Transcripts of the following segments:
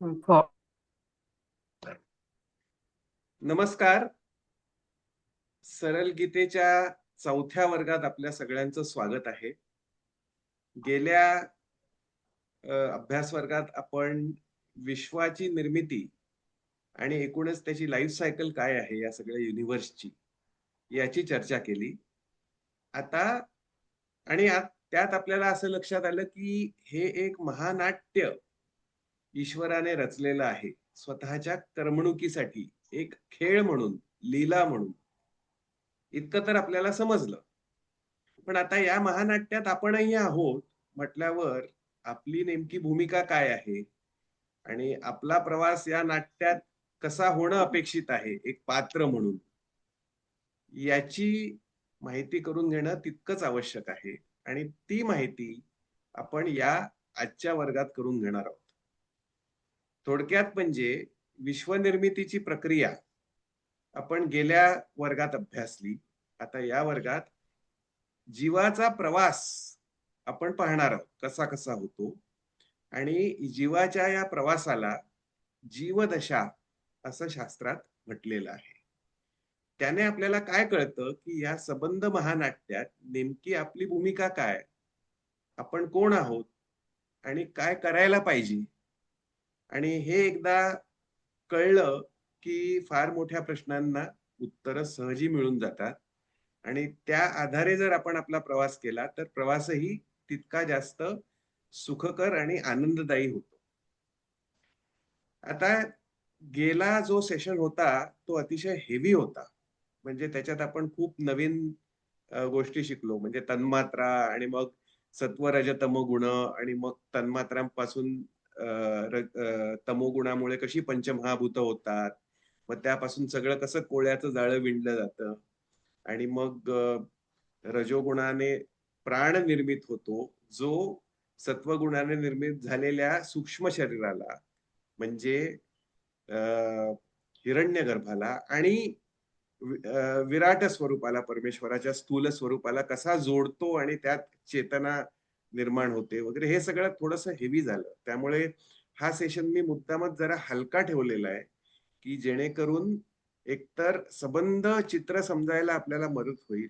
हो. नमस्कार. सरल गीतेच्या चौथ्या वर्गात आपल्या सगळ्यांचं स्वागत आहे. गेल्या अभ्यास वर्गात आपण विश्वाची निर्मिती आणि एकूणच त्याची लाईफ सायकल काय आहे या सगळ्या युनिव्हर्सची याची चर्चा केली. आता आणि त्यात आपल्याला असं लक्षात आलं की हे एक महानाट्य ईश्वराने रचलेलं आहे स्वतःच्या करमणुकीसाठी, एक खेळ म्हणून, लीला म्हणून. इतकं तर आपल्याला समजलं. पण आता या महानाट्यात आपणही आहोत म्हटल्यावर आपली नेमकी भूमिका काय आहे आणि आपला प्रवास या नाट्यात कसा होणं अपेक्षित आहे एक पात्र म्हणून, याची माहिती करून घेणं तितकंच आवश्यक आहे. आणि ती माहिती आपण या आजच्या वर्गात करून घेणार आहोत. थोडक्यात म्हणजे विश्वनिर्मितीची प्रक्रिया आपण गेल्या वर्गात अभ्यासली. आता या वर्गात जीवाचा प्रवास आपण पाहणार आहोत कसा कसा होतो. आणि जीवाच्या या प्रवासाला जीवदशा असं शास्त्रात म्हटलेलं आहे. त्याने आपल्याला काय कळतं की या सबंध महानाट्यात नेमकी आपली भूमिका काय, आपण कोण आहोत आणि काय करायला पाहिजे. आणि हे एकदा कळलं की फार मोठ्या प्रश्नांना उत्तरं सहजी मिळून जातात. आणि त्या आधारे जर आपण आपला प्रवास केला तर प्रवासही तितका जास्त सुखकर आणि आनंददायी होतो. आता गेला जो सेशन होता तो अतिशय हेवी होता. म्हणजे त्याच्यात आपण खूप नवीन गोष्टी शिकलो. म्हणजे तन्मात्रा आणि मग सत्व रज तमोगुण आणि मग तन्मात्रांपासून तमोगुणामुळे कशी पंचमहाभूत होतात, मग त्यापासून सगळं कसं कोळ्याचं जाळं विणलं जातं. आणि मग रजोगुणाने प्राण निर्मित होतो, जो सत्वगुणाने निर्मित झालेल्या सूक्ष्म शरीराला म्हणजे हिरण्यगर्भाला आणि विराट स्वरूपाला, परमेश्वराच्या स्थूल स्वरूपाला कसा जोडतो आणि त्यात चेतना निर्माण होते वगैरे. हे सगळं थोडंसं हेवी झालं. त्यामुळे हा सेशन मी मुद्दामच जरा हलका ठेवलेला आहे की जेणेकरून एकतर सबंध चित्र समजायला आपल्याला मदत होईल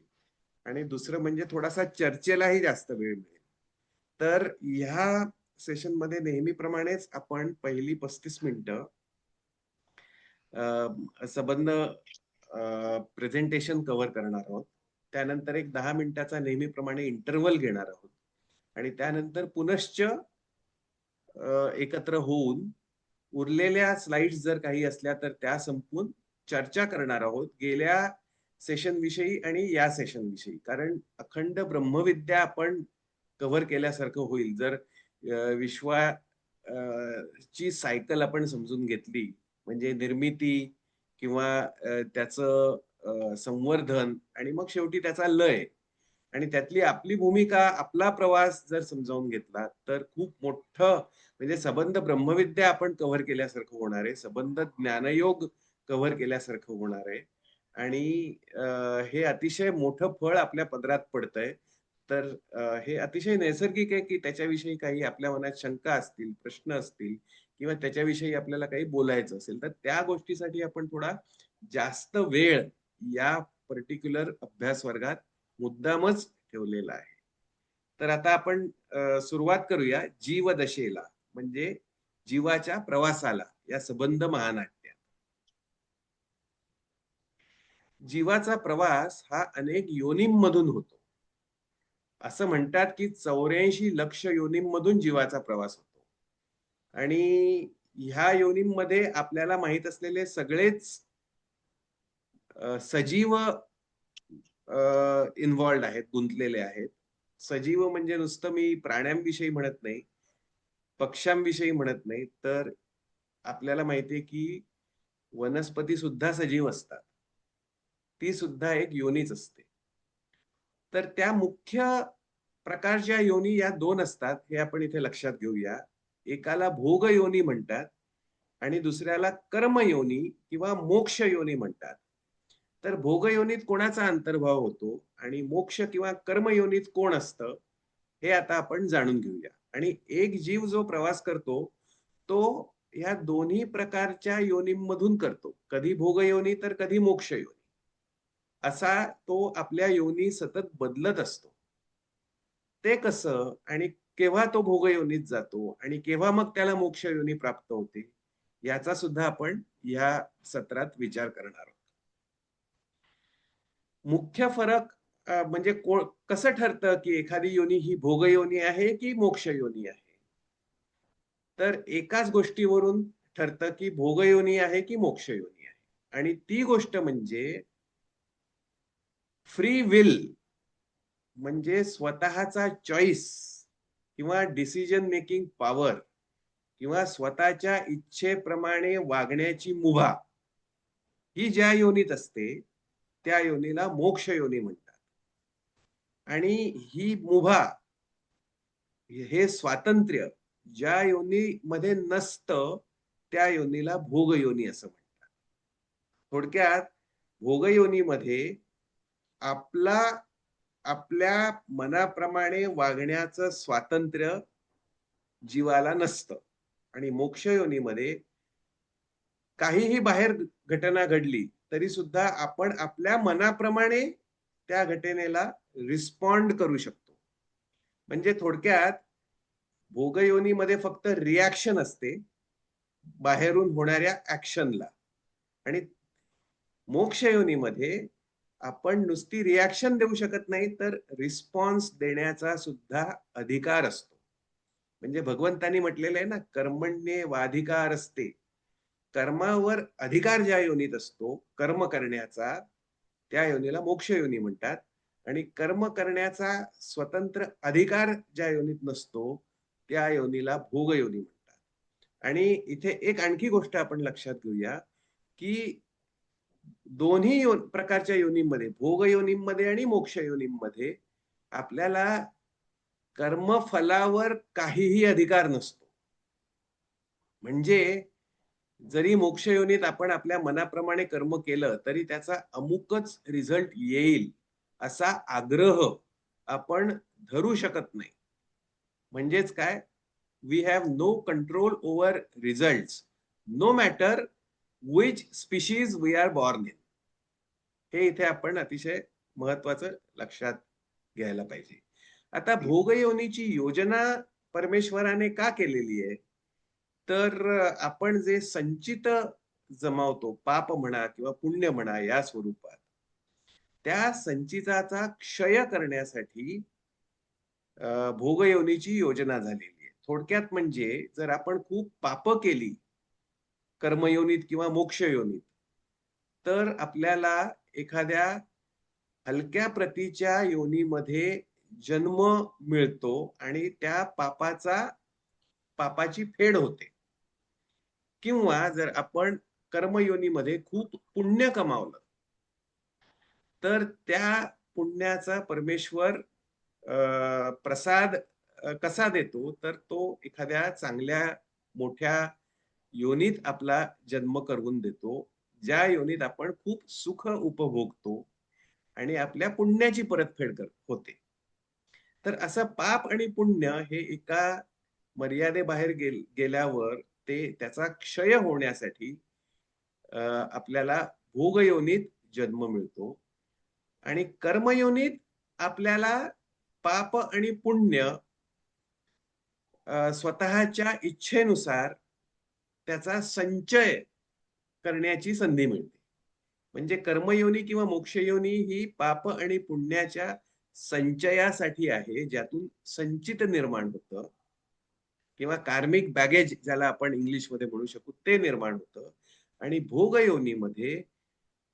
आणि दुसरं म्हणजे थोडासा चर्चेलाही जास्त वेळ मिळेल. तर ह्या सेशन मध्ये नेहमीप्रमाणेच आपण पहिली 35 मिनिटं संबंध प्रेझेंटेशन कव्हर करणार आहोत. त्यानंतर एक 10 मिनिटाचा नेहमीप्रमाणे इंटरव्हल घेणार आहोत आणि त्यानंतर पुनश्च एकत्र होऊन उरलेल्या स्लाइड्स जर काही असल्या तर त्या संपवून चर्चा करणार आहोत गेल्या सेशन विषयी आणि या सेशन विषयी. कारण अखंड ब्रह्मविद्या आपण कव्हर केल्यासारखं होईल जर विश्वा ची सायकल आपण समजून घेतली. म्हणजे निर्मिती किंवा त्याचं संवर्धन आणि मग शेवटी त्याचा लय आणि त्यातली आपली भूमिका, आपला प्रवास जर समजावून घेतला तर खूप मोठं म्हणजे सबंध ब्रह्मविद्या आपण कव्हर केल्यासारखं होणार आहे. सबंध ज्ञानयोग कव्हर केल्यासारखं होणार आहे. आणि हे अतिशय मोठं फळ आपल्या पदरात पडतंय. तर हे अतिशय नैसर्गिक आहे की त्याच्याविषयी काही आपल्या मनात शंका असतील, प्रश्न असतील किंवा त्याच्याविषयी आपल्याला काही बोलायचं असेल तर त्या गोष्टीसाठी आपण थोडा जास्त वेळ या पर्टिक्युलर अभ्यास वर्गात मुद्दामच ठेवलेला आहे. तर आता आपण सुरुवात करूया जीवदशेला, म्हणजे जीवाच्या प्रवासाला या सबंध महानाट्यात. जीवाचा प्रवास हा अनेक योनींमधून होतो. असं म्हणतात की 84 लक्ष योनींमधून जीवाचा प्रवास होतो. आणि ह्या योनींमध्ये आपल्याला माहित असलेले सगळेच सजीव इन्व्हॉल्ड आहेत, गुंतलेले आहेत. सजीव म्हणजे नुसतं मी प्राण्यांविषयी म्हणत नाही, पक्ष्यांविषयी म्हणत नाही, तर आपल्याला माहितीये की वनस्पती सुद्धा सजीव असतात. ती सुद्धा एक योनीच असते. तर त्या मुख्य प्रकारच्या योनी या दोन असतात हे आपण इथे लक्षात घेऊया. एकाला भोग योनी म्हणतात आणि दुसऱ्याला कर्म योनी किंवा मोक्ष योनी म्हणतात. तर भोग योनीत कोणाचा अंतर्भाव होतो आणि मोक्ष किंवा कर्म योनीत कोण असतं हे आता आपण जाणून घेऊया. आणि एक जीव जो प्रवास करतो तो ह्या दोन्ही प्रकारच्या योनींमधून करतो. कधी भोगयोनी तर कधी मोक्षयोनी. असा तो आपल्या योनी सतत बदलत असतो. ते कसं आणि केव्हा तो भोगयोनीत जातो आणि केव्हा मग त्याला मोक्षयोनी प्राप्त होते, याचा सुद्धा आपण या सत्रात विचार करणार आहोत. मुख्य फरक म्हणजे कसं ठरतं की एखादी योनी ही भोगयोनी आहे की मोक्षयोनी आहे? तर एकाच गोष्टीवरून ठरतं की भोगयोनी आहे की मोक्षयोनी आहे. आणि ती गोष्ट म्हणजे फ्री विल, म्हणजे स्वतःचा चॉईस किंवा डिसिजन मेकिंग पॉवर किंवा स्वतःच्या इच्छेप्रमाणे वागण्याची मुभा ही ज्या योनीत असते त्या योनीला मोक्ष योनी म्हणतात. आणि ही मुभा, हे स्वातंत्र्य ज्या योनीमध्ये नसतं त्या योनीला भोगयोनी असं म्हणतात. थोडक्यात भोगयोनीमध्ये आपला आपल्या मनाप्रमाणे वागण्याचं स्वातंत्र्य जीवाला नसतं आणि मोक्षयोनीमध्ये काहीही बाहेर घटना घडली तरी सुद्धा आपण आपल्या मनाप्रमाणे त्या घटनेला रिस्पॉन्ड करू शकतो. म्हणजे थोडक्यात भोगयोनीमध्ये फक्त रिॲक्शन असते बाहेरून होणाऱ्या ऍक्शनला, आणि मोक्षयोनीमध्ये आपण नुसती रिॲक्शन देऊ शकत नाही तर रिस्पॉन्स देण्याचा सुद्धा अधिकार असतो. म्हणजे भगवंतांनी म्हटलेलं आहे ना, कर्मण्ये वाधिकार असते. कर्मावर अधिकार ज्या योनीत असतो कर्म करण्याचा, त्या योनीला मोक्षयोनी म्हणतात. आणि कर्म करण्याचा स्वतंत्र अधिकार ज्या योनीत नसतो त्या योनीला भोगयोनी म्हणतात. आणि इथे एक आणखी गोष्ट आपण लक्षात घेऊया की दोन्ही प्रकारच्या योनींमध्ये, भोगयोनींमध्ये आणि मोक्षयोनींमध्ये, आपल्याला कर्मफलावर काहीही अधिकार नसतो. म्हणजे जरी मोक्षयोनीत आपण आपल्या मनाप्रमाणे कर्म केलं तरी त्याचा अमुकच रिझल्ट येईल असा आग्रह आपण धरू शकत नाही. म्हणजेच काय, we have no control over results no matter which species we are born in. हे इथे आपण अतिशय महत्वाचं लक्षात घ्यायला पाहिजे. आता भोगयोनीची योजना परमेश्वराने का केलेली आहे? तर आपण जे संचित जमावतो, पाप म्हणा किंवा पुण्य म्हणा या स्वरूपात, त्या संचिताचा क्षय करण्यासाठी भोगयोनीची योजना झालेली आहे. थोडक्यात म्हणजे जर आपण खूप पाप केली कर्मयोनीत किंवा मोक्षयोनीत, तर आपल्याला एखाद्या हलक्या प्रतीच्या योनीमध्ये जन्म मिळतो आणि त्या पापाची फेड होते. किंवा जर आपण कर्मयोनीमध्ये खूप पुण्य कमावलं तर त्या पुण्याचा परमेश्वर प्रसाद कसा देतो, तर तो एखाद्या चांगल्या मोठ्या योनीत आपला जन्म करून देतो, ज्या योनीत आपण खूप सुख उपभोगतो आणि आपल्या पुण्याची परतफेड होते. तर असं पाप आणि पुण्य हे एका मर्यादेबाहेर गेल्यावर त्याचा क्षय होण्यासाठी आपल्याला भोगयोनीत जन्म मिळतो. आणि कर्मयोनीत आपल्याला पाप आणि पुण्य स्वतःच्या इच्छेनुसार त्याचा संचय करण्याची संधी मिळते. म्हणजे कर्मयोनी किंवा मोक्षयोनी ही पाप आणि पुण्याच्या संचयासाठी आहे, ज्यातून संचित निर्माण होतं किंवा कार्मिक बॅगेज ज्याला आपण इंग्लिशमध्ये म्हणू शकू ते निर्माण होतं. आणि भोगयोनीमध्ये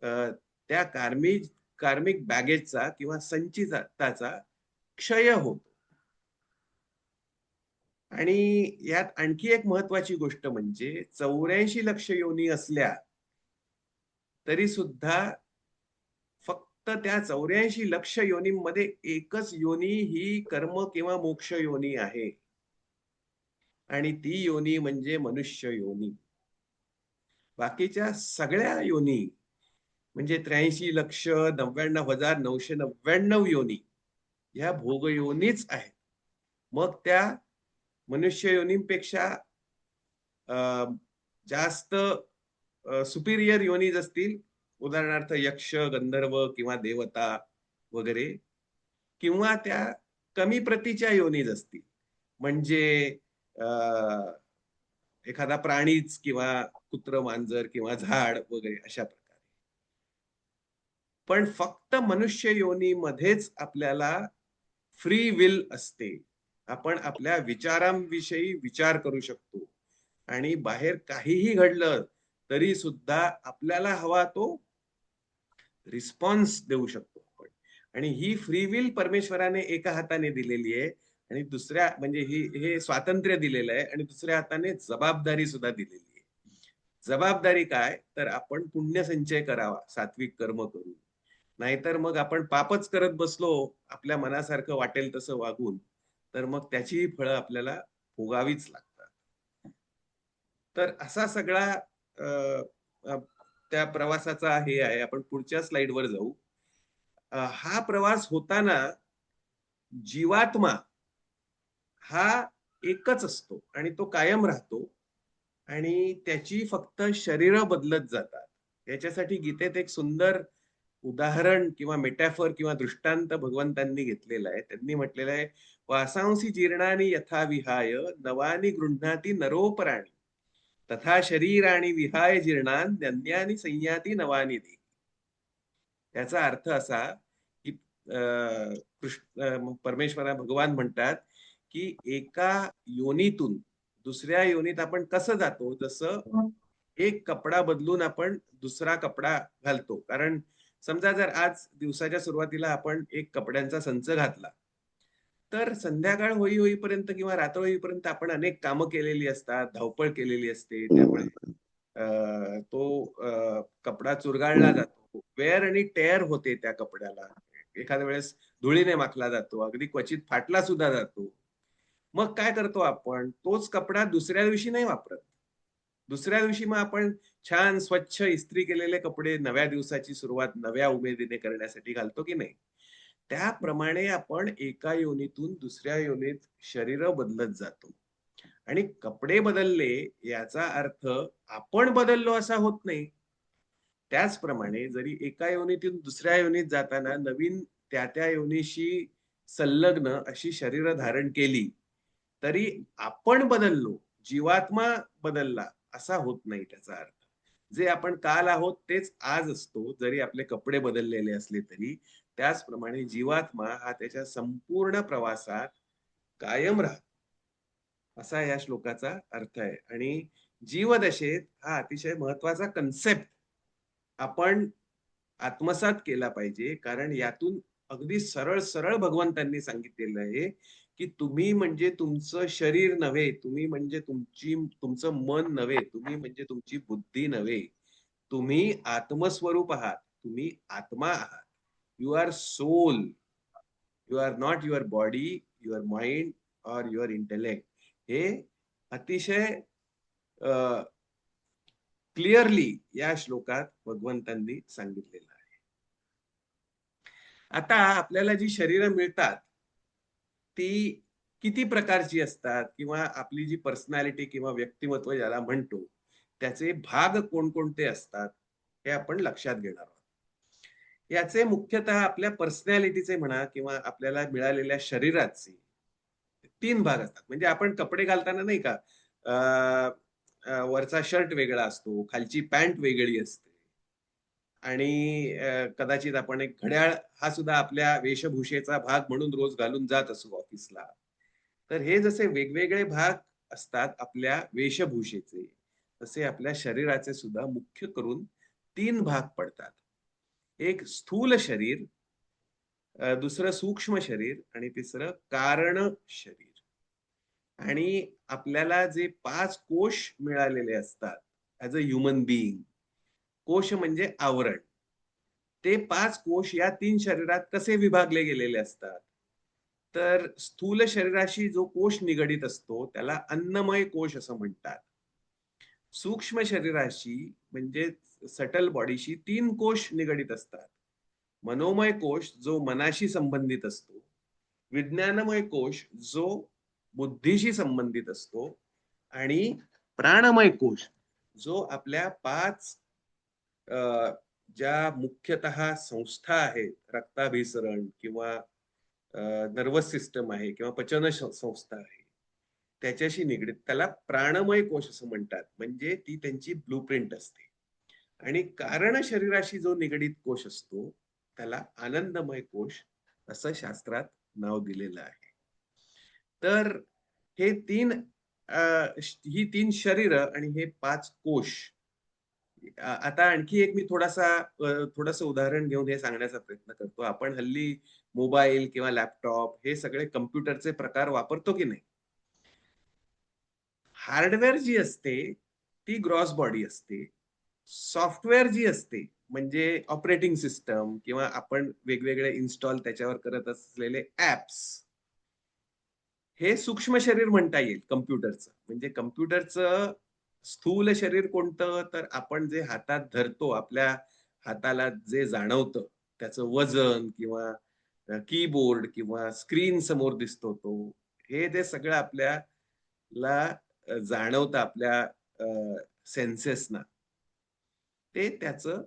त्या कार्मिक बॅगेजचा किंवा संचिताचा क्षय होतो. आणि यात आणखी एक महत्वाची गोष्ट म्हणजे 84 लक्ष योनी असल्या तरी सुद्धा फक्त त्या 84 लक्ष योनींमध्ये एकच योनी ही कर्म किंवा मोक्ष योनी आहे आणि ती योनी म्हणजे मनुष्य योनी. बाकीच्या सगळ्या योनी म्हणजे 83,99,999 योनी ह्या भोगयोनीच आहेत. मग त्या मनुष्य योनींपेक्षा जास्त सुपिरियर योनीज असतील, उदाहरणार्थ यक्ष, गंधर्व किंवा देवता वगैरे, किंवा त्या कमी प्रतीच्या योनीज असतील, म्हणजे एखादा प्राणीच किंवा कुत्र, मांजर किंवा झाड वगैरे अशा प्रकारे. पण फक्त मनुष्य योनीमध्येच आपल्याला फ्री विल असते. आपण आपल्या विचारांविषयी विचार करू शकतो आणि बाहेर काहीही घडलं तरी सुद्धा आपल्याला हवा तो रिस्पॉन्स देऊ शकतो आपण. आणि ही फ्री विल परमेश्वराने एका हाताने दिलेली आहे आणि दुसऱ्या म्हणजे हे स्वातंत्र्य दिलेलं आहे आणि दुसऱ्या हाताने जबाबदारी सुद्धा दिलेली आहे. जबाबदारी काय, तर आपण पुण्यसंचय करावा, सात्विक कर्म करून. नाहीतर मग आपण पापच करत बसलो आपल्या मनासारखं वाटेल तसं वागून, तर मग त्याचीही फळं आपल्याला भोगावीच लागतात. तर असा सगळा अ, अ, त्या प्रवासाचा हे आहे. आपण पुढच्या स्लाइडवर जाऊ. हा प्रवास होताना जीवात्मा हा एकच असतो आणि तो कायम राहतो आणि त्याची फक्त शरीरं बदलत जातात. याच्यासाठी गीतेत एक सुंदर उदाहरण किंवा मेटॅफर किंवा दृष्टांत भगवंतांनी घेतलेला आहे. त्यांनी म्हटलेलं आहे, वासांसी जीर्णानी यथा विहाय नवानी गृह्णाती नरोपराणी तथा शरीराणी विहाय जीर्णान नन्यानी संयाती नवानी देही. त्याचा अर्थ असा की परमेश्वरा भगवान म्हणतात की एका योनीतून दुसऱ्या योनीत आपण कसं जातो, जसं एक कपडा बदलून आपण दुसरा कपडा घालतो. कारण समजा जर आज दिवसाच्या सुरुवातीला आपण एक कपड्यांचा संच घातला, तर संध्याकाळ होईपर्यंत किंवा रात्र होईपर्यंत आपण अनेक कामं केलेली असतात, धावपळ केलेली असते. त्यामुळे तो कपडा चुरगाळला जातो, वेअर आणि टेअर होते त्या कपड्याला. एखाद्या वेळेस धुळीने माखला जातो, अगदी क्वचित फाटला सुद्धा जातो. मग काय करतो आपण, तोच कपडा दुसऱ्या दिवशी नाही वापरत. दुसऱ्या दिवशी मग आपण छान स्वच्छ इस्त्री केलेले कपडे नव्या दिवसाची सुरुवात नव्या उमेदीने करण्यासाठी घालतो की नाही. त्याप्रमाणे आपण एका योनीतून दुसऱ्या योनीत शरीर बदलत जातो. आणि कपडे बदलले याचा अर्थ आपण बदललो असा होत नाही. त्याचप्रमाणे जरी एका योनीतून दुसऱ्या योनीत जाताना नवीन त्या योनीशी संलग्न अशी शरीर धारण केली, तरी आपण बदललो, जीवात्मा बदलला असा होत नाही त्याचा अर्थ. जे आपण काल आहोत तेच आज असतो, जरी आपले कपडे बदललेले असले तरी. त्याचप्रमाणे जीवात्मा हा त्याच्या संपूर्ण प्रवासात कायम राहतो, असा या श्लोकाचा अर्थ आहे. आणि जीवदशेत हा अतिशय महत्वाचा कन्सेप्ट आपण आत्मसात केला पाहिजे. कारण यातून अगदी सरळ सरळ भगवंतांनी सांगितलेलं आहे की तुम्ही म्हणजे तुमचं शरीर नव्हे, तुम्ही म्हणजे तुमचं मन नव्हे, तुम्ही म्हणजे तुमची बुद्धी नव्हे, तुम्ही आत्मस्वरूप आहात, तुम्ही आत्मा आहात. You are soul, you are not your body, your mind और युअर इंटेलेक्ट. हे अतिशय क्लिअरली या श्लोकात भगवंतांनी सांगितलेलं आहे. आता आपल्याला जी शरीरं मिळतात ती किती प्रकारची असतात किंवा आपली जी पर्सनॅलिटी किंवा व्यक्तिमत्व ज्याला म्हणतो त्याचे भाग कोणकोणते असतात हे आपण लक्षात घेणार आहोत. याचे मुख्यतः आपल्या पर्सनॅलिटीचे म्हणा किंवा आपल्याला मिळालेल्या शरीराचे 3 भाग असतात. म्हणजे आपण कपडे घालताना नाही का, वरचा शर्ट वेगळा असतो, खालची पॅन्ट वेगळी असते आणि कदाचित आपण एक घड्याळ हा सुद्धा आपल्या वेशभूषेचा भाग म्हणून रोज घालून जात असू ऑफिसला. तर हे जसे वेगवेगळे भाग असतात आपल्या वेशभूषेचे, तसे आपल्या शरीराचे सुद्धा मुख्य करून 3 भाग पडतात. एक स्थूल शरीर, दुसरं सूक्ष्म शरीर आणि तिसरं कारण शरीर. आणि आपल्याला जे 5 कोश मिळालेले असतात ऍज अ ह्युमन बिईंग, कोश म्हणजे आवरण, ते 5 कोश या 3 शरीरात कसे विभागले गेलेले असतात, तर स्थूल शरीराशी जो कोश निगडित असतो त्याला अन्नमय कोश असं म्हणतात. सूक्ष्म शरीराशी म्हणजे सटल बॉडीशी 3 कोश निगडित असतात. मनोमय कोश जो मनाशी संबंधित असतो, विज्ञानमय कोश जो बुद्धीशी संबंधित असतो आणि प्राणमय कोश जो आपल्या 5 ज्या मुख्यतः संस्था आहेत, रक्ताभिसरण किंवा नर्वस सिस्टम आहे किंवा पचन संस्था आहे, त्याच्याशी निगडीत त्याला प्राणमय कोश असं म्हणतात. म्हणजे ती त्यांची ब्लूप्रिंट असते. आणि कारण शरीराशी जो निगडीत कोश असतो त्याला आनंदमय कोश असं शास्त्रात नाव दिलेलं आहे. तर हे ही 3 शरीर आणि हे 5 कोश. आता आणखी एक मी थोडंसं उदाहरण घेऊन हे सांगण्याचा प्रयत्न करतो. आपण हल्ली मोबाईल किंवा लॅपटॉप हे सगळे कॉम्प्युटरचे प्रकार वापरतो की नाही? हार्डवेअर जी असते ती ग्रॉस बॉडी असते. सॉफ्टवेअर जी असते म्हणजे ऑपरेटिंग सिस्टम किंवा आपण वेगवेगळे इन्स्टॉल त्याच्यावर करत असलेले ऍप्स, हे सूक्ष्म शरीर म्हणता येईल कम्प्युटरचं. म्हणजे कम्प्युटरचं स्थूल शरीर कोणतं? तर आपण जे हातात धरतो, आपल्या हाताला जे जाणवतं, त्याचं वजन किंवा कीबोर्ड किंवा स्क्रीन समोर दिसतो तो, हे जे सगळं आपल्याला जाणवतं आपल्या सेन्सेसना, ते त्याचं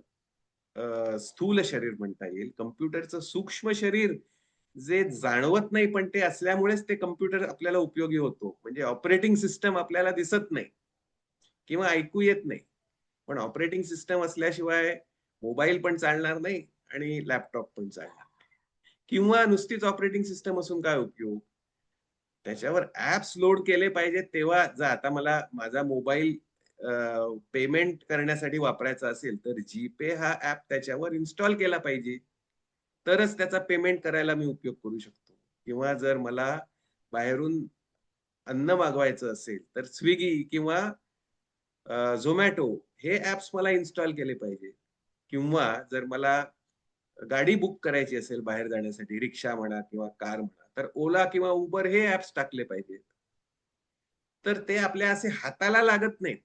स्थूल शरीर म्हणता येईल. कम्प्युटरचं सूक्ष्म शरीर जे जाणवत नाही, पण ते असल्यामुळेच ते कम्प्युटर आपल्याला उपयोगी होतो. म्हणजे ऑपरेटिंग सिस्टम आपल्याला दिसत नाही किंवा ऐकू येत नाही. पण ऑपरेटिंग सिस्टम असल्याशिवाय मोबाईल पण चालणार नाही आणि लॅपटॉप पण चालणार नाही. किंवा नुसतीच ऑपरेटिंग सिस्टम असून काय उपयोग? त्याच्यावर ॲप्स लोड केले पाहिजेत तेव्हा आता मला माझा मोबाईल पेमेंट करण्यासाठी वापरायचा असेल, तर GPay हा ॲप त्याच्यावर इन्स्टॉल केला पाहिजे. तरच त्याचा पेमेंट करायला मी उपयोग करू शकतो. किंवा जर मला बाहेरून अन्न मागवायचं असेल, तर Swiggy किंवा Zomato हे ॲप्स मला इन्स्टॉल केले पाहिजे. किंवा जर मला गाडी बुक करायची असेल बाहेर जाण्यासाठी, रिक्षा म्हणा किंवा कार म्हणा, तर Ola किंवा Uber हे ॲप्स टाकले पाहिजेत. तर ते आपल्या असे हाताला लागत नाहीत.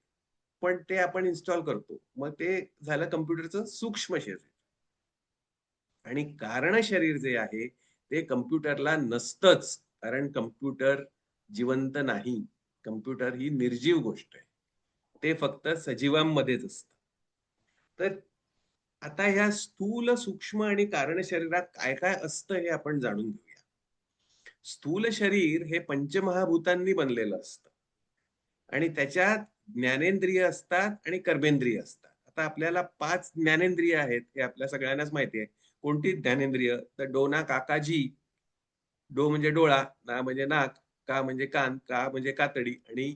पण ते आपण इन्स्टॉल करतो. मग ते झालं कॉम्प्युटरचं सूक्ष्म शरीर. आणि कारण शरीर जे आहे, ते कॉम्प्युटरला नसतंच. कारण कॉम्प्युटर जिवंत नाही. कॉम्प्युटर ही निर्जीव गोष्ट आहे. ते फक्त सजीवांमध्येच असतं. तर आता ह्या स्थूल, सूक्ष्म आणि कारण शरीरात काय-काय असतं हे आपण जाणून घेऊया. स्थूल शरीर हे पंचमहाभूतांनी बनलेलं असतं. आणि त्याच्यात ज्ञानेंद्रिय असतात आणि कर्मेंद्रिय असतात. आता आपल्याला 5 ज्ञानेंद्रिय आहेत हे आपल्या सगळ्यांनाच माहिती आहे. कोणती ज्ञानेंद्रिय? तर डो, नाक, काजी. डो म्हणजे डोळा, ना म्हणजे नाक, का म्हणजे कान, का म्हणजे कातडी आणि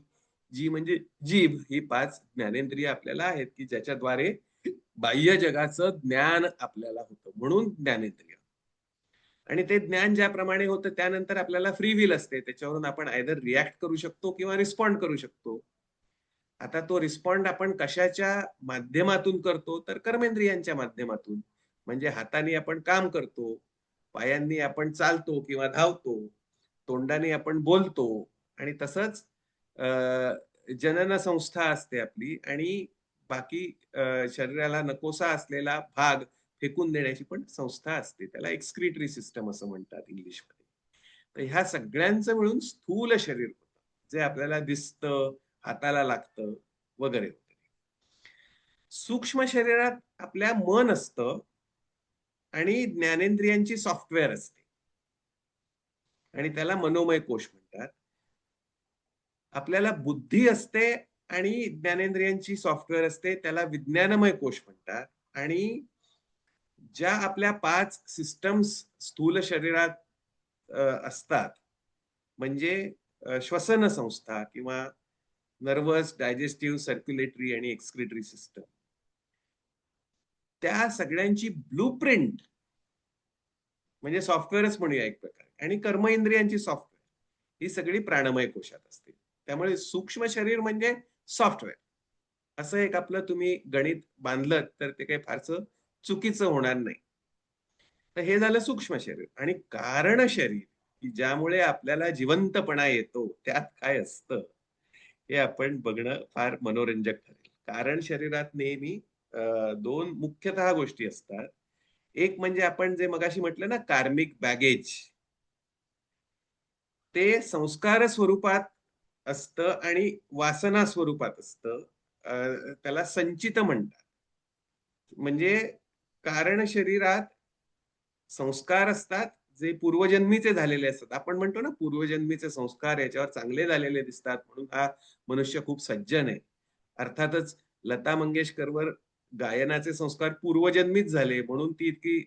जी म्हणजे जीभ. ही 5 ज्ञानेंद्रिय आपल्याला आहेत, की ज्याच्याद्वारे बाह्य जगाचं ज्ञान आपल्याला होतं. म्हणून ज्ञानेंद्रिय. आणि ते ज्ञान ज्याप्रमाणे होतं त्यानंतर आपल्याला फ्री विल असते. त्याच्यावरून आपण आयदर रिएक्ट करू शकतो किंवा रिस्पॉन्ड करू शकतो. आता तो रिस्पॉन्ड आपण कशाच्या माध्यमातून करतो? तर कर्मेंद्रियांच्या माध्यमातून. म्हणजे हाताने आपण काम करतो, पायांनी आपण चालतो किंवा धावतो, तोंडाने आपण बोलतो आणि तसंच जनन संस्था असते आपली आणि बाकी शरीराला नकोसा असलेला भाग फेकून देण्याची पण संस्था असते. त्याला एक्स्क्रिटरी सिस्टम असं म्हणतात इंग्लिशमध्ये. तर ह्या सगळ्यांचं मिळून स्थूल शरीर होतं. जे आपल्याला दिसतं, हाताला लागतं वगैरे वगैरे. सूक्ष्म शरीरात आपल्या मन असतं आणि ज्ञानेंद्रियांची सॉफ्टवेअर असते आणि त्याला मनोमय कोश म्हणतात. आपल्याला बुद्धी असते आणि ज्ञानेंद्रियांची सॉफ्टवेअर असते त्याला विज्ञानमय कोश म्हणतात. आणि ज्या आपल्या 5 सिस्टम्स स्थूल शरीरात असतात म्हणजे श्वसन संस्था किंवा नर्व्हस, डायजेस्टिव्ह, सर्क्युलेटरी आणि एक्स्क्रिटरी सिस्टम. त्या सगळ्यांची ब्लूप्रिंट म्हणजे सॉफ्टवेअरच म्हणूया एक प्रकारे आणि कर्म इंद्रियांची सॉफ्टवेअर ही सगळी प्राणमय कोशात असते. त्यामुळे सूक्ष्म शरीर म्हणजे सॉफ्टवेअर. असं एक आपलं तुम्ही गणित बांधलं तर ते काही फारसं चुकीचं होणार नाही. तर हे झालं सूक्ष्म शरीर आणि कारण शरीर की ज्यामुळे आपल्याला जिवंतपणा येतो त्यात काय असतं हे आपण बघणं फार मनोरंजक ठरेल. कारण शरीरात नेहमी 2 मुख्यतः गोष्टी असतात. एक म्हणजे आपण जे मगाशी म्हटलं ना कार्मिक बॅगेज. ते संस्कार स्वरूपात असतं आणि वासना स्वरूपात असतं. त्याला संचित म्हणतात. म्हणजे कारण शरीरात संस्कार असतात, जे पूर्वजन्मीचे झालेले असतात. आपण म्हणतो ना, पूर्वजन्मीचे संस्कार याच्यावर चांगले झालेले दिसतात, म्हणून हा मनुष्य खूप सज्जन आहे. अर्थातच लता मंगेशकरवर गायनाचे संस्कार पूर्वजन्मीच झाले, म्हणून ती इतकी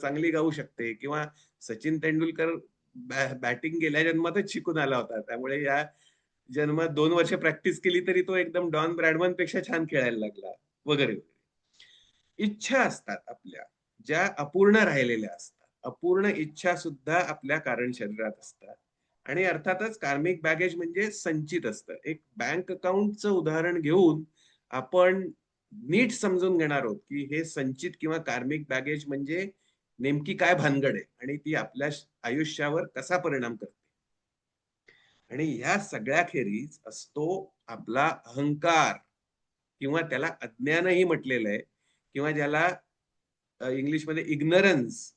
चांगली गाऊ शकते. किंवा सचिन तेंडुलकर बॅटिंग गेल्या जन्मातच शिकून आला होता. त्यामुळे या जन्मात 2 वर्ष प्रॅक्टिस केली तरी तो एकदम डॉन ब्रॅडमन पेक्षा छान खेळायला लागला, वगैरे. इच्छा असतात आपल्या, ज्या अपूर्ण राहिलेल्या असतात. अपूर्ण इच्छा सुद्धा आपल्या कारण शरीरात असतात. आणि अर्थातच कार्मिक बॅगेज म्हणजे संचित असतं. एक बँक अकाउंटचं उदाहरण घेऊन आपण नीट समजून घेणार आहोत, की हे संचित किंवा कार्मिक बॅगेज म्हणजे नेमकी काय भानगड आहे आणि ती आपल्या आयुष्यावर कसा परिणाम करते. आणि ह्या सगळ्याखेरीज असतो आपला अहंकार, किंवा त्याला अज्ञानही म्हटलेलं आहे, किंवा ज्याला इंग्लिशमध्ये इग्नरन्स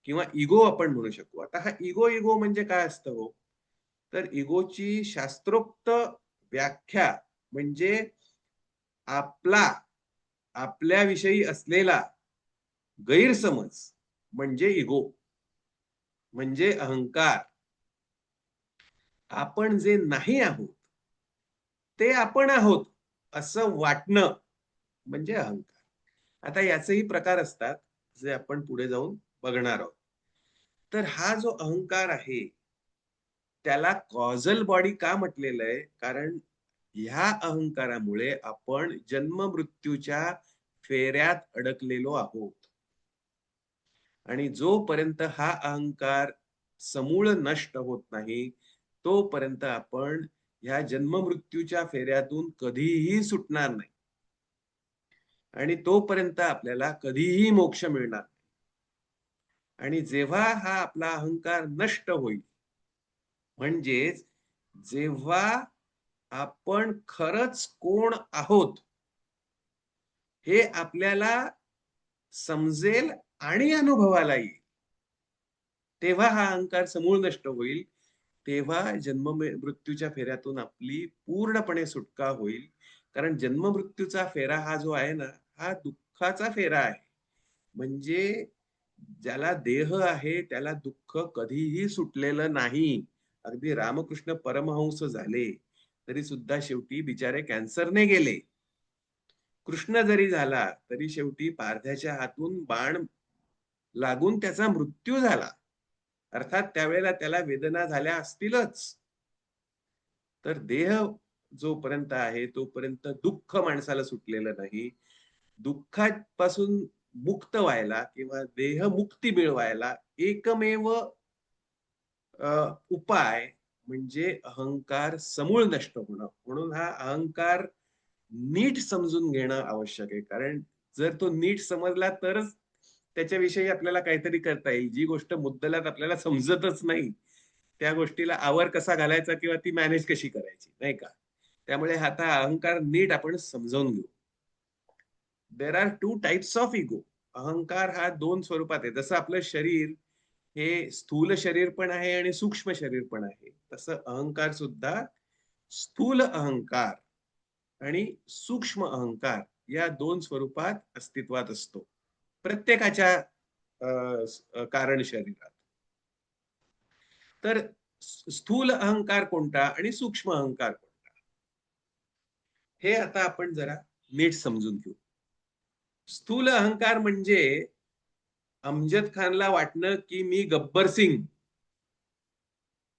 किंवा इगो आपण म्हणू शकू. आता हा इगो इगो म्हणजे काय असतं हो? तर इगोची शास्त्रोक्त व्याख्या म्हणजे आपला आपल्याविषयी असलेला गैरसमज म्हणजे इगो, म्हणजे अहंकार. आपण जे नाही आहोत ते आपण आहोत असं वाटणं म्हणजे अहंकार. आता याचेही प्रकार असतात, जे आपण पुढे जाऊन बघणार आहोत. तर हा जो अहंकार आहे, त्याला कॉझल बॉडी का म्हटलेलं आहे? कारण ह्या अहंकारामुळे आपण जन्म-मृत्यूच्या फेऱ्यात अडकलेलो आहोत. आणि जोपर्यंत हा अहंकार समूळ नष्ट होत नाही, तोपर्यंत आपण ह्या जन्म-मृत्यूच्या फेऱ्यातून कधीही सुटणार नाही. आणि तोपर्यंत आपल्याला कधीही मोक्ष मिळणार नाही. आणि जेव्हा हा आपला अहंकार नष्ट होईल, म्हणजेच जेव्हा आपण खरंच कोण आहोत हे आपल्याला समजेल आणि अनुभवाला येईल, तेव्हा हा अहंकार समूळ नष्ट होईल. तेव्हा जन्म मृत्यूच्या फेऱ्यातून आपली पूर्णपणे सुटका होईल. कारण जन्म मृत्यूचा फेरा हा जो आहे ना, हा दुःखाचा फेरा आहे. म्हणजे ज्याला देह आहे त्याला दुःख कधीही सुटलेलं नाही. अगदी रामकृष्ण परमहंस झाले तरी सुद्धा शेवटी बिचारे कॅन्सरने गेले. कृष्ण जरी झाला तरी शेवटी पारध्याच्या हातून बाण लागून त्याचा मृत्यू झाला. अर्थात त्यावेळेला त्याला वेदना झाल्या असतीलच. तर देह जोपर्यंत आहे तोपर्यंत दुःख माणसाला सुटलेलं नाही. दुःखापासून मुक्त व्हायला किंवा देहमुक्ती मिळवायला एकमेव उपाय म्हणजे अहंकार समूळ नष्ट होणं. म्हणून हा अहंकार नीट समजून घेणं आवश्यक आहे. कारण जर तो नीट समजला तरच त्याच्याविषयी आपल्याला काहीतरी करता येईल. जी गोष्ट मुद्दलात आपल्याला समजतच नाही, त्या गोष्टीला आवर कसा घालायचा किंवा ती मॅनेज कशी करायची, नाही का? त्यामुळे आता अहंकार नीट आपण समजावून घेऊ. There are two types of ego. अहंकार हा 2 स्वरूपात आहे. जसं आपलं शरीर हे स्थूल शरीर पण आहे आणि सूक्ष्म शरीर पण आहे. तसं अहंकार सुद्धा स्थूल अहंकार आणि सूक्ष्म अहंकार या 2 स्वरूपात अस्तित्वात असतो. प्रत्येकाच्या कारण शरीरात. तर स्थूल अहंकार कोणता आणि सूक्ष्म अहंकार कोणता? हे आता आपण जरा नीट समजून घेऊ. स्थूल अहंकार म्हणजे अमजद खानला वाटणं की मी गब्बर सिंग,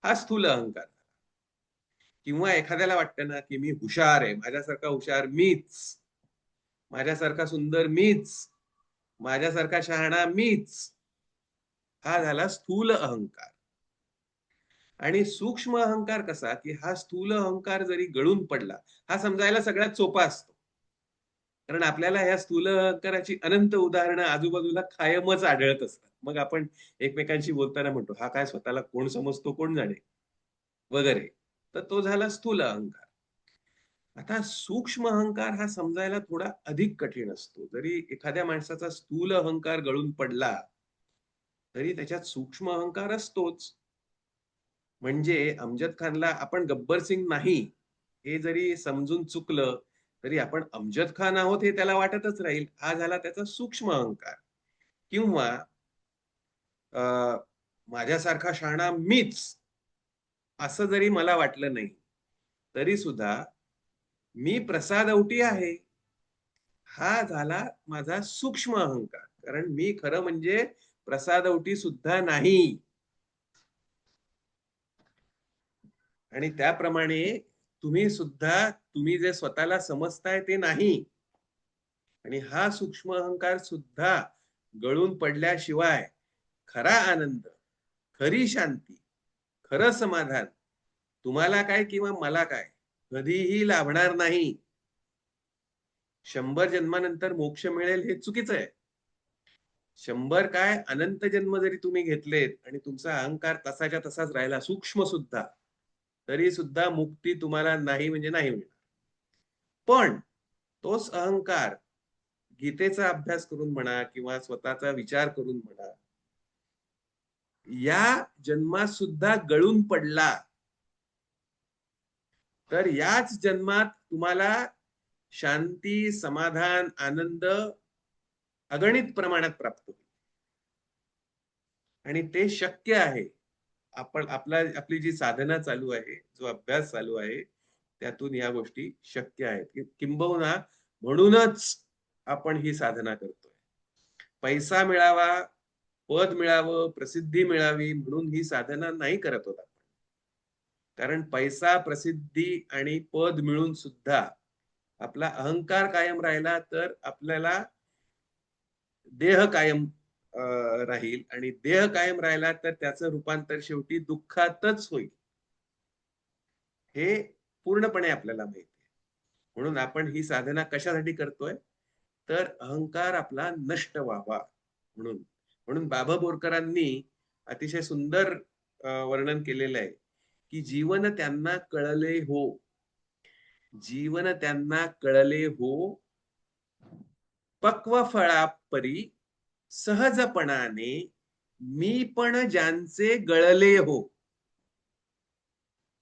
हा स्थूल अहंकार. किंवा एखाद्याला वाटतं ना की मी हुशार आहे, माझ्यासारखा हुशार मीच, माझ्यासारखा सुंदर मीच, माझ्यासारखा शहाणा मीच, हा झाला स्थूल अहंकार. आणि सूक्ष्म अहंकार कसा, की हा स्थूल अहंकार जरी गळून पडला, हा समजायला सगळ्यात सोपा असतो. कारण आपल्याला ह्या स्थूल अहंकाराची अनंत उदाहरणं आजूबाजूला कायमच आढळत असतात. मग आपण एकमेकांशी बोलताना म्हणतो, हा काय स्वतःला कोण समजतो कोण जाणे, वगैरे. तर तो झाला स्थूल अहंकार. आता सूक्ष्म अहंकार हा समजायला थोडा अधिक कठीण असतो. जरी एखाद्या माणसाचा स्थूल अहंकार गळून पडला, तरी त्याच्यात सूक्ष्म अहंकार असतोच. म्हणजे अमजद खानला आपण गब्बर सिंग नाही हे जरी समजून चुकलं तरी आपण अमजद खान आहोत हे त्याला वाटतच राहील. हा झाला त्याचा सूक्ष्म अहंकार. किंवा अ, माझ्यासारखा शहाणा मीच असं जरी मला वाटलं नाही तरी सुद्धा मी प्रसाद औटी आहे हा झाला माझा सूक्ष्म अहंकार. कारण मी खरं म्हणजे प्रसाद औटी सुद्धा नाही. आणि त्याप्रमाणे तुम्ही सुद्धा तुम्ही जे स्वतःला समजताय ते नाही. आणि हा सूक्ष्म अहंकार सुद्धा गळून पडल्याशिवाय खरा आनंद, खरी शांती, खरं समाधान तुम्हाला काय किंवा मला काय कधीही लाभणार नाही. 100 जन्मानंतर मोक्ष मिळेल हे चुकीचं आहे. 100 काय अनंत जन्म जरी तुम्ही घेतलेत आणि तुमचा अहंकार तसाच्या तसाच राहिला सूक्ष्म सुद्धा तरी सुद्धा मुक्ती तुम्हाला नाही म्हणजे नाही मिळणार. पण तोच अहंकार गीतेचा अभ्यास करून म्हणा किंवा स्वतःचा विचार करून म्हणा या जन्मात सुद्धा गळून पडला तर याच जन्मात तुम्हाला शांती, समाधान, आनंद अगणित प्रमाणात प्राप्त होईल. आणि ते शक्य आहे. आपली जी साधना चालू आहे, जो अभ्यास चालू आहे, त्यातून या गोष्टी शक्य आहेत. किंबहुना म्हणूनच आपण ही साधना करतोय. पैसा मिळावा, पद मिळावं, प्रसिद्धी मिळावी म्हणून ही साधना नाही करत आहोत आपण. कारण पैसा, प्रसिद्धी आणि पद मिळून सुद्धा आपला अहंकार कायम राहिला तर आपल्याला देह कायम राहील आणि देह कायम राहिला तर त्याचं रूपांतर शेवटी दुःखातच होईल. हे पूर्णपणे आपल्याला माहिती आहे. म्हणून आपण ही साधना कशासाठी करतोय तर अहंकार आपला नष्ट व्हावा म्हणून. म्हणून बाबा बोरकरांनी अतिशय सुंदर वर्णन केलेलं आहे की जीवन त्यांना कळले हो, जीवन त्यांना कळले हो, पक्व फळापरी सहजपणाने मी पण ज्यांचे गळले हो.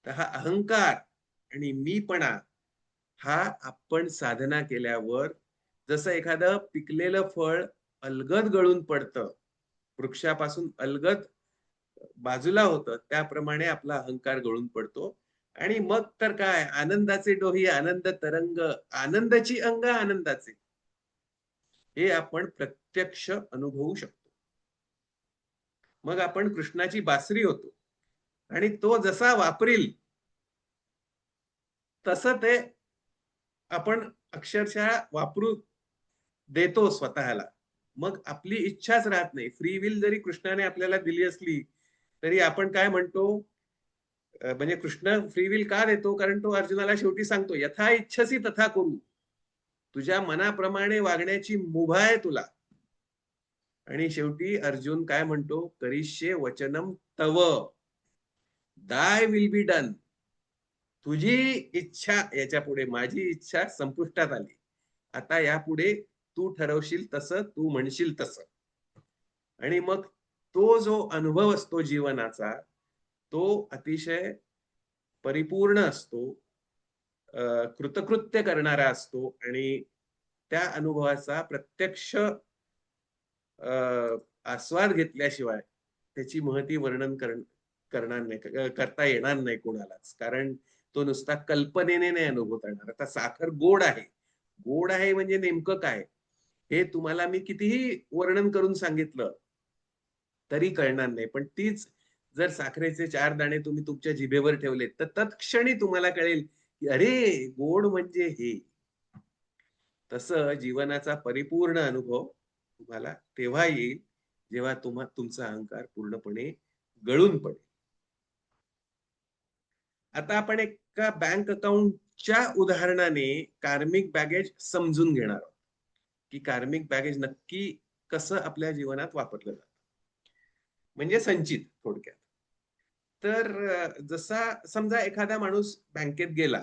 तर हा अहंकार आणि मीपणा हा आपण साधना केल्यावर जसं एखादं पिकलेलं फळ अलगद गळून पडतं, वृक्षापासून अलगद बाजूला होतं, त्याप्रमाणे आपला अहंकार गळून पडतो. आणि मग तर काय आनंदाचे डोही, आनंद तरंग, आनंदाची अंग आनंदाचे हे आपण प्रत्यक्ष अनुभवू शकतो. मग आपण कृष्णाची बासरी होतो आणि तो जसा वापरील तसं ते आपण अक्षरशः वापरू देतो स्वतःला. मग आपली इच्छाच राहत नाही. फ्री विल जरी कृष्णाने आपल्याला दिली असली तरी आपण काय म्हणतो, म्हणजे कृष्ण फ्री विल का देतो कारण तो अर्जुनाला शेवटी सांगतो यथा इच्छसी तथा करू. तुझ्या मनाप्रमाणे वागण्याची मुभा आहे तुला. आणि शेवटी अर्जुन काय म्हणतो, करिष्ये वचनम तव, दाय विल बी डन. तुझी इच्छा याच्या पुढे माझी इच्छा संपुष्टात आली. आता यापुढे तू ठरवशील तसं, तू म्हणशील तसं. आणि मग तो जो अनुभव असतो जीवनाचा तो अतिशय परिपूर्ण असतो, कृतकृत्य करणारा असतो आणि त्या अनुभवाचा प्रत्यक्ष आस्वाद घेतल्याशिवाय त्याची महती वर्णन करणार नाही, करता येणार नाही कोणालाच. कारण तो नुसता कल्पनेने नाही अनुभवता येणार. आता साखर गोड आहे, गोड आहे म्हणजे नेमकं काय हे तुम्हाला मी कितीही वर्णन करून सांगितलं तरी कळणार नाही. पण तीच जर साखरेचे 4 दाणे तुम्ही तुमच्या जिभेवर ठेवले तर तत्क्षणी तुम्हाला कळेल की अरे गोड म्हणजे हे. तसं जीवनाचा परिपूर्ण अनुभव तुम्हाला तेव्हा येईल जेव्हा तुमचा अहंकार पूर्णपणे गळून पडेल. आता आपण एका बँक अकाउंटच्या उदाहरणाने कार्मिक बॅगेज समजून घेणार आहोत की कार्मिक बॅगेज नक्की कसं आपल्या जीवनात वापरलं जातं, म्हणजे संचित थोडक्यात. तर जसा समजा एखादा माणूस बँकेत गेला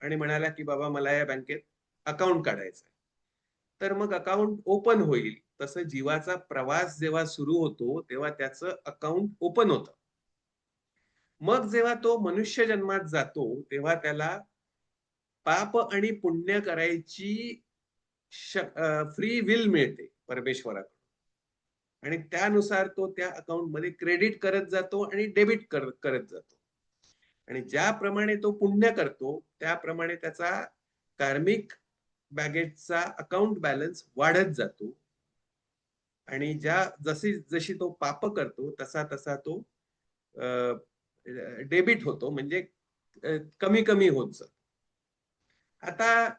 आणि म्हणाला की बाबा मला या बँकेत अकाउंट काढायचं आहे. तर मग अकाउंट ओपन होईल. तसं जीवाचा प्रवास जेव्हा सुरू होतो तेव्हा त्याचं अकाउंट ओपन होतं. मग जेव्हा तो मनुष्य जन्मात जातो तेव्हा त्याला पाप आणि पुण्य करायची फ्री विल मिळते परमेश्वराकडून आणि त्यानुसार तो त्या अकाउंटमध्ये क्रेडिट करत जातो आणि डेबिट करत जातो आणि ज्याप्रमाणे तो पुण्य करतो त्याप्रमाणे त्याचा कार्मिक बॅगेजचा अकाउंट बॅलन्स वाढत जातो आणि जशी जशी तो पाप करतो तसा तसा तो डेबिट होतो म्हणजे कमी कमी होत जातो. आता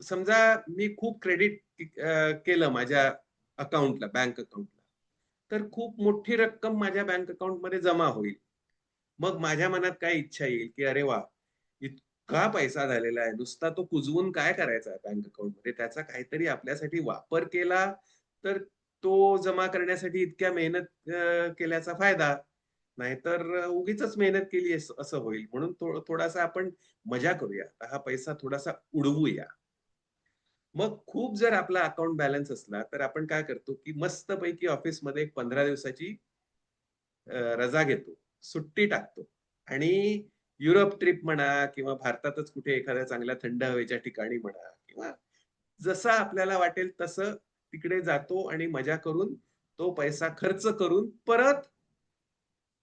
समजा मी खूप क्रेडिट केलं माझ्या अकाउंटला, बँक अकाउंटला, तर खूप मोठी रक्कम माझ्या बँक अकाउंटमध्ये जमा होईल. मग माझ्या मनात काय इच्छा येईल की अरे वा, इतका पैसा झालेला आहे, नुसता तो कुजवून काय करायचा बँक अकाउंटमध्ये, त्याचा काहीतरी आपल्यासाठी वापर केला तर तो जमा करण्यासाठी इतक्या मेहनत केल्याचा फायदा, नाहीतर उगीच मेहनत केली असं होईल. म्हणून थोडासा आपण मजा करूया, हा पैसा थोडासा उडवूया. मग खूप जर आपला अकाउंट बॅलन्स असला तर आपण काय करतो की मस्तपैकी ऑफिसमध्ये 15 दिवसाची रजा घेतो, सुट्टी टाकतो आणि युरोप ट्रिप म्हणा किंवा भारतातच कुठे एखाद्या चांगल्या थंड हवेच्या ठिकाणी म्हणा किंवा जसं आपल्याला वाटेल तसं तिकडे जातो आणि मजा करून तो पैसा खर्च करून परत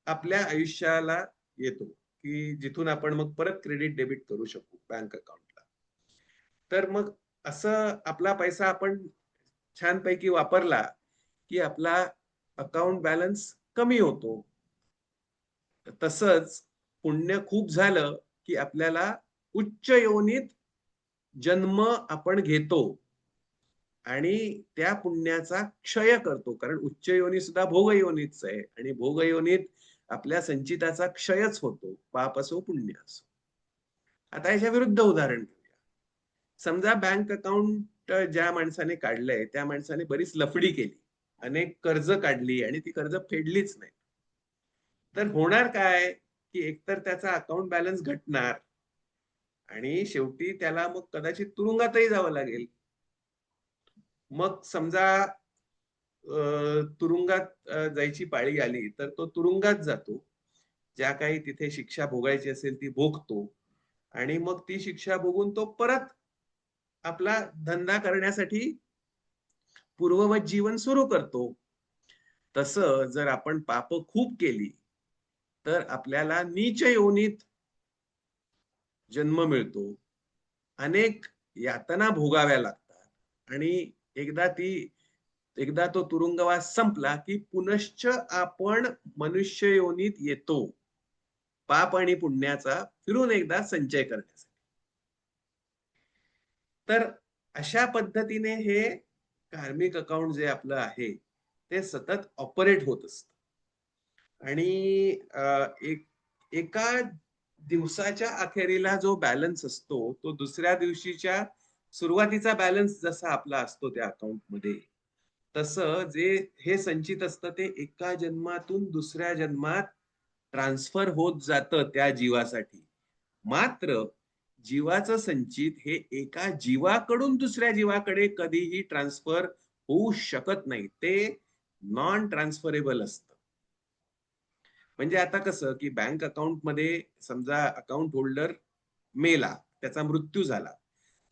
आपल्या आयुष्याला येतो की जिथून आपण मग परत क्रेडिट डेबिट करू शकू बँक अकाउंटला. तर मग असं आपला पैसा आपण छानपैकी वापरला की आपला अकाउंट बॅलन्स कमी होतो. तसंच पुण्य खूप झालं की आपल्याला उच्च योनीत जन्म आपण घेतो आणि त्या पुण्याचा क्षय करतो, कारण उच्च योनी सुद्धा भोग योनीच आहे आणि भोग योनीत आपल्या संचिताचा क्षयच होतो, पाप असो पुण्य असो. आता याच्या विरुद्ध उदाहरण घेऊया. समजा बँक अकाउंट ज्या माणसाने काढलंय त्या माणसाने बरीच लफडी केली, अनेक कर्ज काढली आणि ती कर्ज फेडलीच नाही. तर होणार काय की एकतर त्याचा अकाउंट बॅलन्स घटणार आणि शेवटी त्याला मग कदाचित तुरुंगातही जावं लागेल. मग समजा तुरुंगात जायची पाळी आली तर तो तुरुंगात जातो, ज्या काही तिथे शिक्षा भोगायची असेल ती भोगतो आणि मग ती शिक्षा भोगून तो परत आपला धंदा करण्यासाठी पूर्ववत जीवन सुरू करतो. तसं जर आपण पाप खूप केली तर आपल्याला नीच योनीत जन्म मिळतो, अनेक यातना भोगाव्या लागतात आणि एकदा ती एकदा तो तुरुंगवास संपला की पुनश्च आपण मनुष्य योनीत येतो, पाप आणि पुण्याचा फिरून एकदा संचय करण्यासाठी. तर अशा पद्धतीने हे कार्मिक अकाउंट जे आपलं आहे ते सतत ऑपरेट होत असतं आणि एका दिवसाच्या अखेरीला जो बॅलन्स असतो तो दुसऱ्या दिवशीच्या सुरुवातीचा बॅलन्स जसा आपला असतो त्या अकाउंटमध्ये, तसं जे हे संचित असतं ते एका जन्मातून दुसऱ्या जन्मात ट्रान्सफर होत जातं त्या जीवासाठी. मात्र जीवाचं संचित हे एका जीवाकडून दुसऱ्या जीवाकडे कधीही ट्रान्सफर होऊ शकत नाही, ते नॉन ट्रान्सफरेबल असतं. म्हणजे आता कसं की बँक अकाउंटमध्ये समजा अकाउंट होल्डर मेला, त्याचा मृत्यू झाला,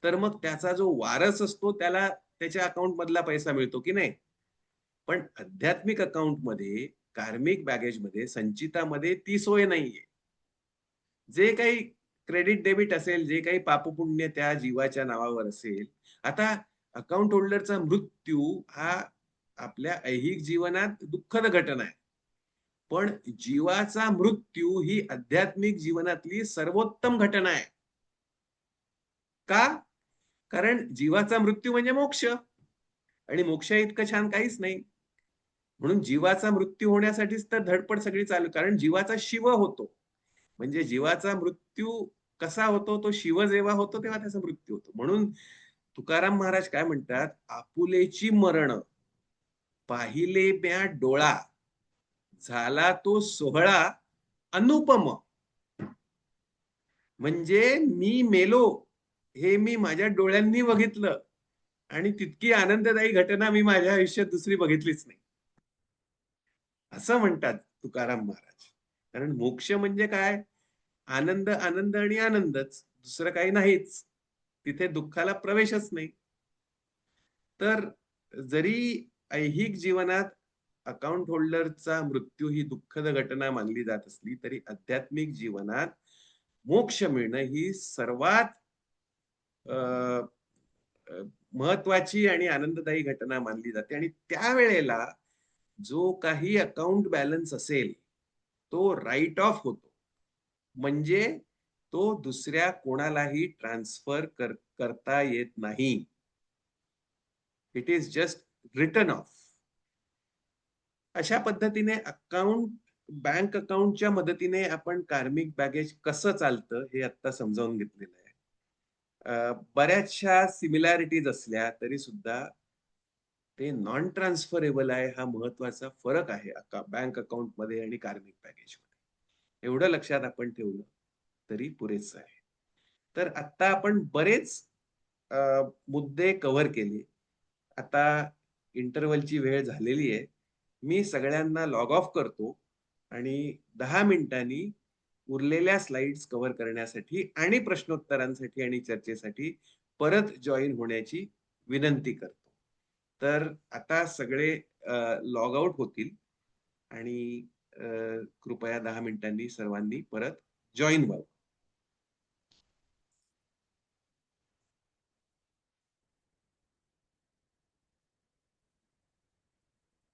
तर मग त्याचा जो वारस असतो त्याला त्याच्या अकाउंट मधला पैसा मिळतो की नाही. पण आध्यात्मिक अकाउंटमध्ये, कार्मिक बॅगेजमध्ये, संचितामध्ये ती सोय नाहीये. जे काही क्रेडिट डेबिट असेल, जे काही पापपुण्य त्या जीवाच्या नावावर असेल, आता अकाउंट होल्डरचा मृत्यू हा आपल्या ऐहिक जीवनात दुःखद घटना आहे. पण जीवाचा मृत्यू ही आध्यात्मिक जीवनातली सर्वोत्तम घटना आहे. का? कारण जीवाचा मृत्यू म्हणजे मोक्ष आणि मोक्षा इतकं छान काहीच नाही. म्हणून जीवाचा मृत्यू होण्यासाठीच तर धडपड सगळी चालू, कारण जीवाचा शिव होतो. म्हणजे जीवाचा मृत्यू कसा होतो, तो शिव जेव्हा होतो तेव्हा त्याचा मृत्यू होतो. म्हणून तुकाराम महाराज काय म्हणतात, आपुलेची मरण पाहिले म्या डोळा, झाला तो सोहळा अनुपम. म्हणजे मी मेलो हे मी माझ्या डोळ्यांनी बघितलं आणि तितकी आनंददायी घटना मी माझ्या आयुष्यात दुसरी बघितलीच नाही, असं म्हणतात तुकाराम महाराज. कारण मोक्ष म्हणजे काय? आनंद, आनंद आणि आनंदच. दुसरं काही नाहीच. तिथे दुःखाला प्रवेशच नाही. तर जरी ऐहिक जीवनात अकाउंट होल्डरचा मृत्यू ही दुःखद घटना मानली जात असली तरी आध्यात्मिक जीवनात मोक्ष मिळणं ही सर्वात अ, अ, महत्वाची आणि आनंददायी घटना मानली जाते आणि त्यावेळेला जो काही अकाउंट बॅलन्स असेल तो राईट ऑफ होतो. म्हणजे तो दुसऱ्या कोणालाही ट्रान्सफर करता येत नाही. It is just written off. अशा पद्धतीने बँक अकाउंटच्या मदतीने आपण कार्मिक बॅगेज कसं चालतं हे आता समजावून घेतलेलं आहे. बऱ्याचशा सिमिलॅरिटीज असल्या तरी सुद्धा ते नॉन ट्रान्सफरेबल आहे हा महत्वाचा फरक आहे बँक अकाउंट मध्ये आणि कार्मिक पॅकेज मध्ये. एवढं लक्षात आपण ठेवलं तरी पुरेसं आहे. तर आता आपण बरेच अ, मुद्दे कव्हर केले. आता इंटरव्हलची वेळ झालेली आहे. मी सगळ्यांना लॉग ऑफ करतो आणि 10 मिनिटांनी उरलेल्या स्लाइड्स कव्हर करण्यासाठी आणि प्रश्नोत्तरांसाठी आणि चर्चेसाठी परत जॉईन होण्याची विनंती करतो. तर आता सगळे लॉग आउट होतील आणि कृपया 10 मिनिटांनी सर्वांनी परत जॉईन व्हावं.